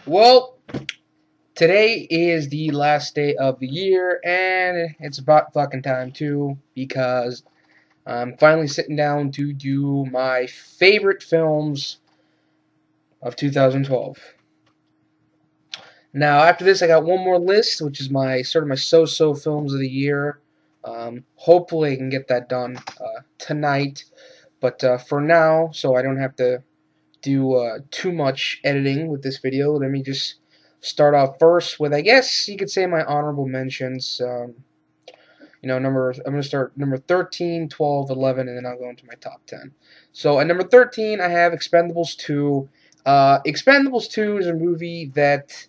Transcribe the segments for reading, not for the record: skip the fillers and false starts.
Well, today is the last day of the year, and it's about fucking time too, because I'm finally sitting down to do my favorite films of 2012. Now, after this, I got one more list, which is my my so-so films of the year. Hopefully, I can get that done tonight. But for now, so I don't have to do too much editing with this video, let me just start off first with, I guess you could say, my honorable mentions. I'm going to start number 13, 12, 11, and then I'll go into my top 10. So at number 13, I have Expendables 2. Expendables 2 is a movie that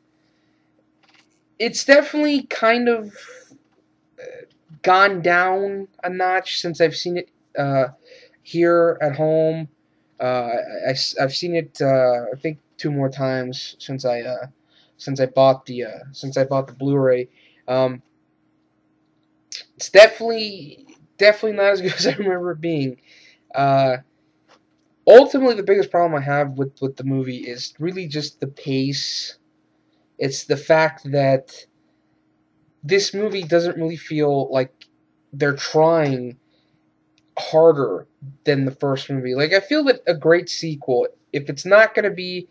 it's definitely kind of gone down a notch since I've seen it here at home. I've seen it I think two more times since I bought the Blu-ray. It's definitely not as good as I remember it being. Uh, Ultimately, the biggest problem I have with the movie is really just the pace. It's the fact that this movie doesn't really feel like they're trying harder than the first movie. Like, I feel that a great sequel, if it's not going to be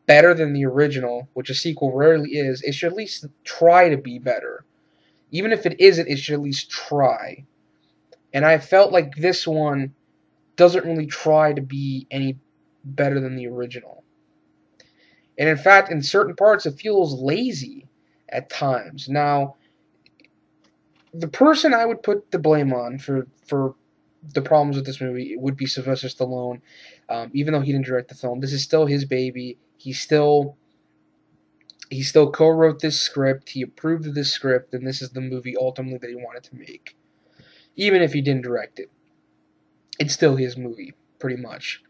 better than the original, which a sequel rarely is, it should at least try to be better. Even if it isn't, it should at least try. And I felt like this one doesn't really try to be any better than the original. And in fact, in certain parts, it feels lazy at times. Now, the person I would put the blame on for the problems with this movie would be Sylvester Stallone. Even though he didn't direct the film, this is still his baby. He still co-wrote this script. He approved of this script, and this is the movie ultimately that he wanted to make. Even if he didn't direct it, it's still his movie, pretty much.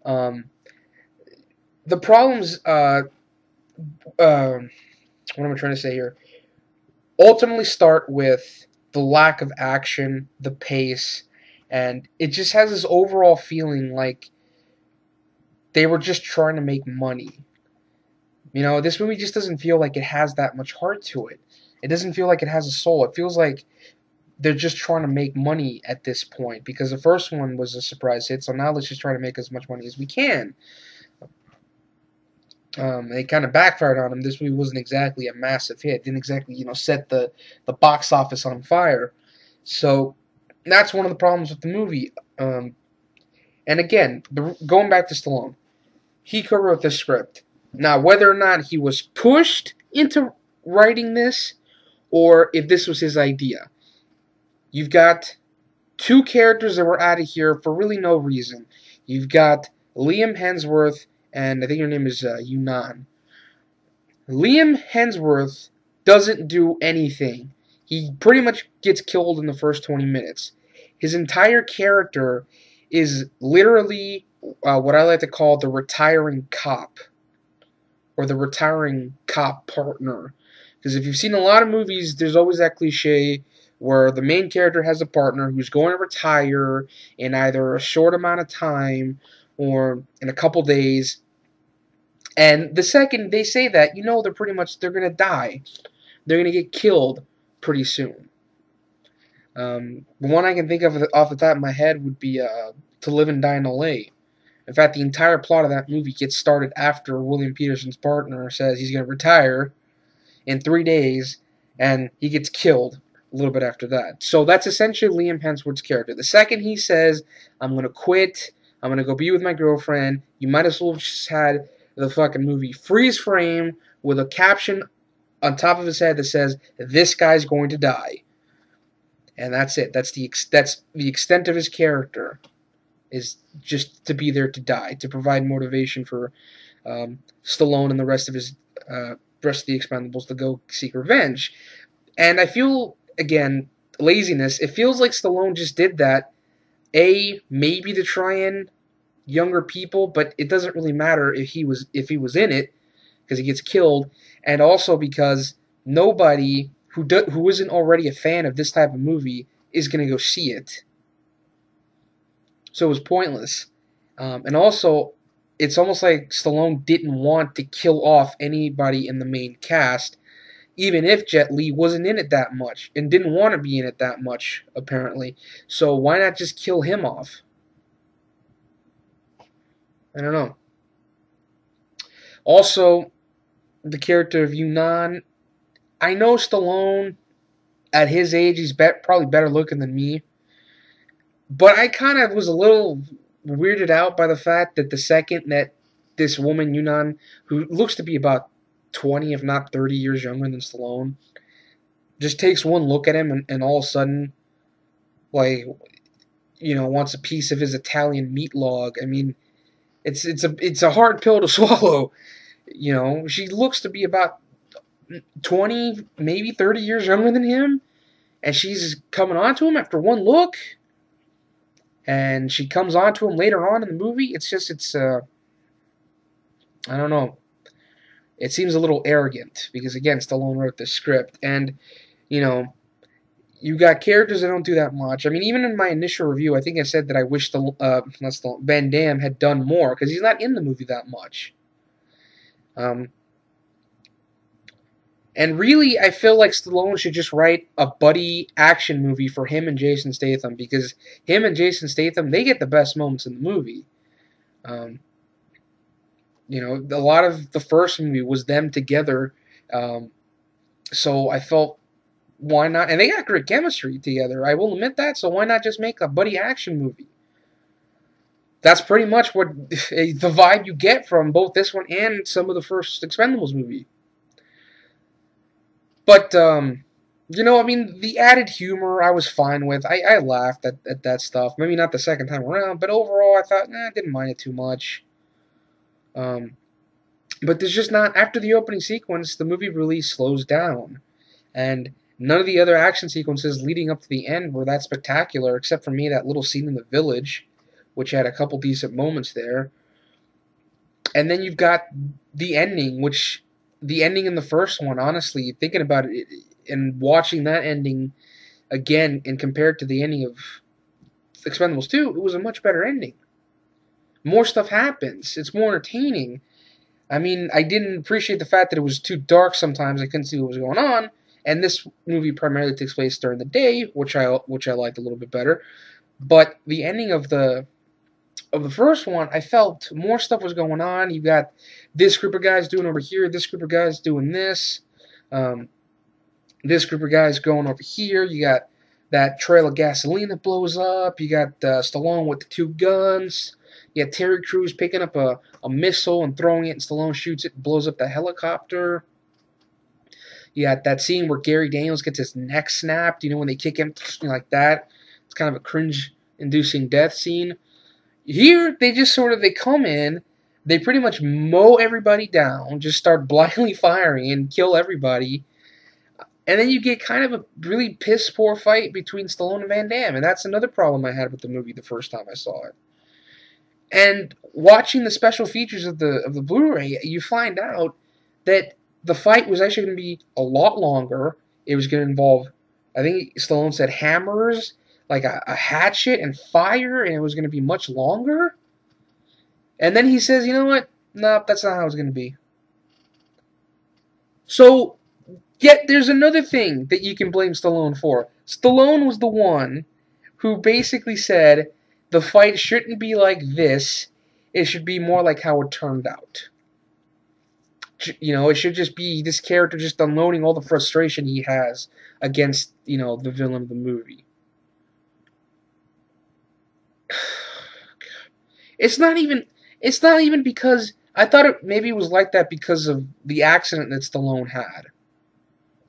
The problems, what am I trying to say here? Ultimately start with the lack of action, the pace, and it just has this overall feeling like they were just trying to make money. You know, this movie just doesn't feel like it has that much heart to it. It doesn't feel like it has a soul. It feels like they're just trying to make money at this point, because the first one was a surprise hit, so now let's just try to make as much money as we can. It kind of backfired on them. This movie wasn't exactly a massive hit. It didn't exactly, set the box office on fire. So that's one of the problems with the movie. And again, going back to Stallone, he co-wrote this script. Now, whether or not he was pushed into writing this, or if this was his idea, you've got two characters that were added here for really no reason. You've got Liam Hemsworth, and I think your name is Yunnan. Liam Hemsworth doesn't do anything. He pretty much gets killed in the first 20 minutes. His entire character is literally what I like to call the retiring cop, or the retiring cop partner. Because if you've seen a lot of movies, there's always that cliche where the main character has a partner who's going to retire in either a short amount of time or in a couple days. And the second they say that, they're going to die. They're going to get killed pretty soon. The one I can think of off the top of my head would be To Live and Die in L.A. In fact, the entire plot of that movie gets started after William Peterson's partner says he's going to retire in 3 days, and he gets killed a little bit after that. So that's essentially Liam Hemsworth's character. The second he says, I'm going to quit, I'm going to go be with my girlfriend, you might as well have just had the fucking movie freeze frame with a caption on top of his head that says, this guy's going to die. And that's it. That's the extent of his character, is just to be there to die, to provide motivation for Stallone and the rest of the Expendables to go seek revenge. And I feel, again, laziness. It feels like Stallone just did that, maybe to try and younger people, but it doesn't really matter if he was in it, because he gets killed, and also because nobody who isn't already a fan of this type of movie is going to go see it. So it was pointless. And also, it's almost like Stallone didn't want to kill off anybody in the main cast, even if Jet Li wasn't in it that much and didn't want to be in it that much, apparently. So why not just kill him off? I don't know. Also, the character of Yunnan, I know Stallone, at his age, he's probably better looking than me. But I kind of was a little weirded out by the fact that the second that this woman, Yunnan, who looks to be about 20, if not 30 years younger than Stallone, just takes one look at him and all of a sudden, like, wants a piece of his Italian meat log. I mean, it's a hard pill to swallow. She looks to be about 20, maybe 30 years younger than him, and she's coming on to him after one look, and she comes on to him later on in the movie. I don't know. It seems a little arrogant, because, again, Stallone wrote the script, and, you got characters that don't do that much. I mean, even in my initial review, I think I said that I wish Van Damme had done more, because he's not in the movie that much. And really, I feel like Stallone should just write a buddy action movie for him and Jason Statham, because him and Jason Statham, they get the best moments in the movie. A lot of the first movie was them together, so I felt, why not? And they got great chemistry together, I will admit that, so why not just make a buddy action movie? That's pretty much what the vibe you get from both this one and some of the first Expendables movie. But, I mean, the added humor I was fine with. I laughed at that stuff. Maybe not the second time around, but overall I thought, I didn't mind it too much. But there's just not, after the opening sequence, the movie really slows down. And none of the other action sequences leading up to the end were that spectacular, except for me, that little scene in the village, which had a couple decent moments there. And then you've got the ending, which, the ending in the first one, honestly, thinking about it and watching that ending again and compared to the ending of Expendables 2, it was a much better ending. More stuff happens. It's more entertaining. I mean, I didn't appreciate the fact that it was too dark sometimes. I couldn't see what was going on. And this movie primarily takes place during the day, which I liked a little bit better. But the ending of the first one, I felt more stuff was going on. You got this group of guys doing over here, this group of guys doing this, this group of guys going over here. You got that trail of gasoline that blows up. You got Stallone with the two guns. You got Terry Crews picking up a missile and throwing it, and Stallone shoots it and blows up the helicopter. You got that scene where Gary Daniels gets his neck snapped, when they kick him like that. It's kind of a cringe-inducing death scene. Here, they just they come in, they pretty much mow everybody down, just start blindly firing and kill everybody. And then you get kind of a really piss-poor fight between Stallone and Van Damme. And that's another problem I had with the movie the first time I saw it. And watching the special features of the Blu-ray, you find out that the fight was actually going to be a lot longer. It was going to involve, I think Stallone said, hammers, like a hatchet and fire, and it was going to be much longer. And then he says, you know what? Nope, that's not how it's going to be. So, yet there's another thing that you can blame Stallone for. Stallone was the one who basically said the fight shouldn't be like this. It should be more like how it turned out. It should just be this character just unloading all the frustration he has against, the villain of the movie. It's not even because I thought maybe it was like that because of the accident that Stallone had.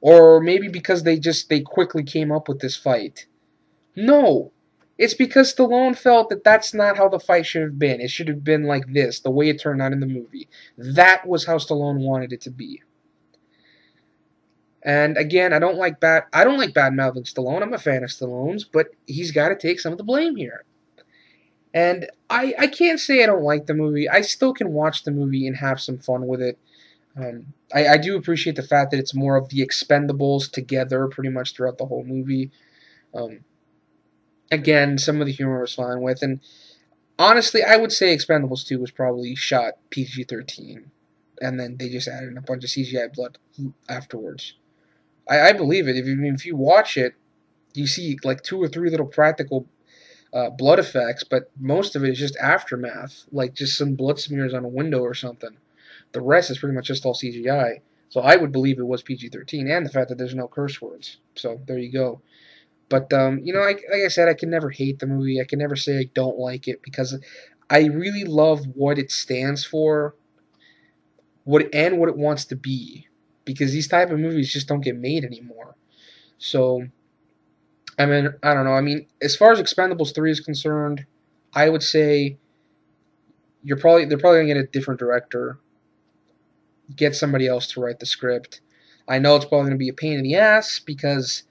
Or maybe because they quickly came up with this fight. No. It's because Stallone felt that that's not how the fight should have been. It should have been like this, the way it turned out in the movie. That was how Stallone wanted it to be. And again, I don't like bad-mouthing Stallone. I'm a fan of Stallone's, but he's got to take some of the blame here. And I can't say I don't like the movie. I still can watch the movie and have some fun with it. I do appreciate the fact that it's more of the Expendables together pretty much throughout the whole movie. Again, some of the humor was fine with, and honestly, I would say Expendables 2 was probably shot PG-13, and then they just added a bunch of CGI blood afterwards. I believe it. If you watch it, you see like 2 or 3 little practical blood effects, but most of it is just aftermath, like just some blood smears on a window or something. The rest is pretty much just all CGI. So I would believe it was PG-13, and the fact that there's no curse words. So there you go. But like I said, I can never hate the movie. I can never say I don't like it because I really love what it stands for, what it wants to be. Because these type of movies just don't get made anymore. So, I mean, I don't know. I mean, as far as Expendables 3 is concerned, I would say they're probably gonna get a different director, get somebody else to write the script. I know it's probably gonna be a pain in the ass because,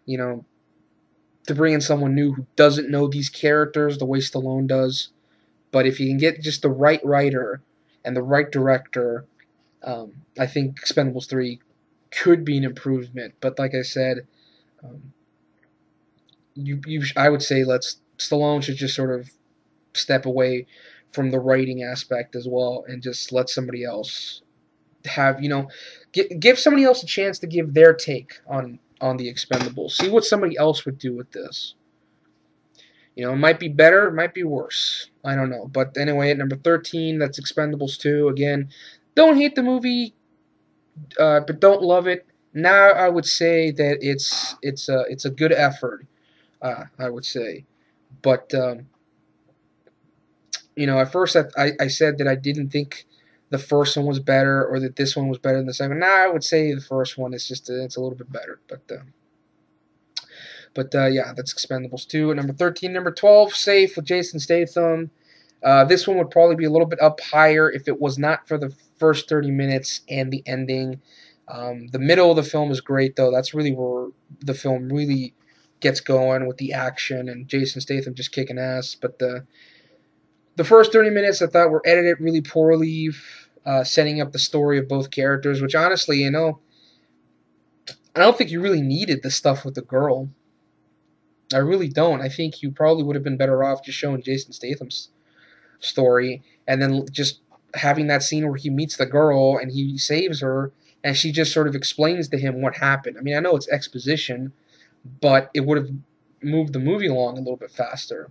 to bring in someone new who doesn't know these characters the way Stallone does. But if you can get just the right writer and the right director, I think Expendables 3 could be an improvement. But like I said, I would say Stallone should just sort of step away from the writing aspect as well and just let somebody else have, give somebody else a chance to give their take on the Expendables. See what somebody else would do with this. It might be better, it might be worse. I don't know. But anyway, at number 13, that's Expendables 2. Again, don't hate the movie, but don't love it. Now I would say that it's a good effort. I would say, but at first I said that I didn't think the first one was better or that this one was better than the second. Now I would say the first one is just it's a little bit better, but yeah, that's Expendables 2. At number 13, number 12, Safe with Jason Statham. This one would probably be a little bit up higher if it was not for the first 30 minutes and the ending. The middle of the film is great, though. That's really where the film really gets going with the action and Jason Statham just kicking ass. But the first 30 minutes I thought were edited really poorly, setting up the story of both characters, which honestly, I don't think you really needed the stuff with the girl. I really don't. I think you probably would have been better off just showing Jason Statham's story and then just having that scene where he meets the girl and he saves her and she just sort of explains to him what happened. I mean, I know it's exposition, but it would have moved the movie along a little bit faster.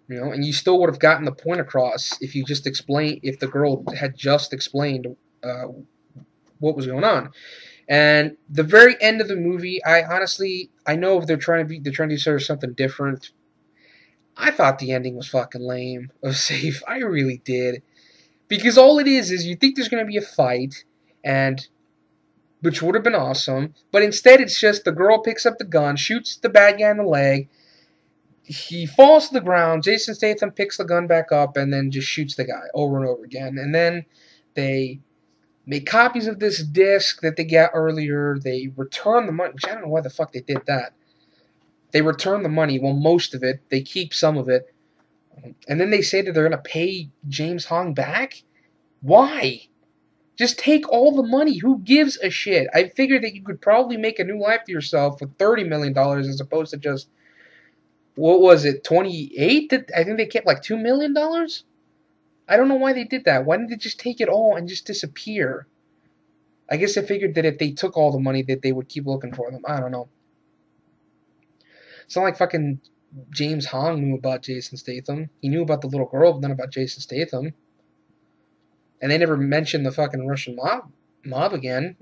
And you still would have gotten the point across if if the girl had just explained what was going on. And the very end of the movie, I know they're trying to do sort of something different. I thought the ending was fucking lame of Safe. I really did. Because all it is you think there's going to be a fight, which would have been awesome, but instead it's just the girl picks up the gun, shoots the bad guy in the leg, he falls to the ground, Jason Statham picks the gun back up, and then just shoots the guy over and over again. And then they make copies of this disc that they got earlier, they return the money, which I don't know why the fuck they did that. They return the money, well, most of it, they keep some of it, and then they say that they're going to pay James Hong back? Why? Just take all the money. Who gives a shit? I figured that you could probably make a new life for yourself for $30 million as opposed to just, what was it, 28? I think they kept like $2 million? I don't know why they did that. Why didn't they just take it all and just disappear? I guess I figured that if they took all the money that they would keep looking for them. I don't know. It's not like fucking James Hong knew about Jason Statham. He knew about the little girl, but not about Jason Statham. And they never mentioned the fucking Russian mob again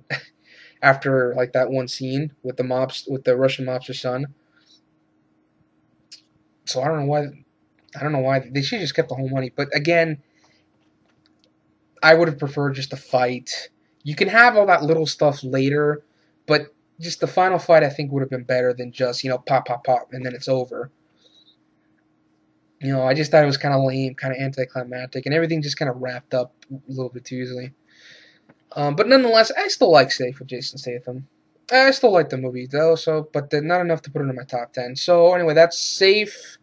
after like that one scene with the Russian mobster's son. So I don't know why they should have just kept the whole money. But again, I would have preferred just a fight. You can have all that little stuff later, but just the final fight I think would have been better than just, pop, pop, pop, and then it's over. I just thought it was kind of lame, kind of anticlimactic, and everything just kind of wrapped up a little bit too easily. But nonetheless, I still like Safe with Jason Statham. I still like the movie, though, but not enough to put it in my top 10. So, anyway, that's Safe.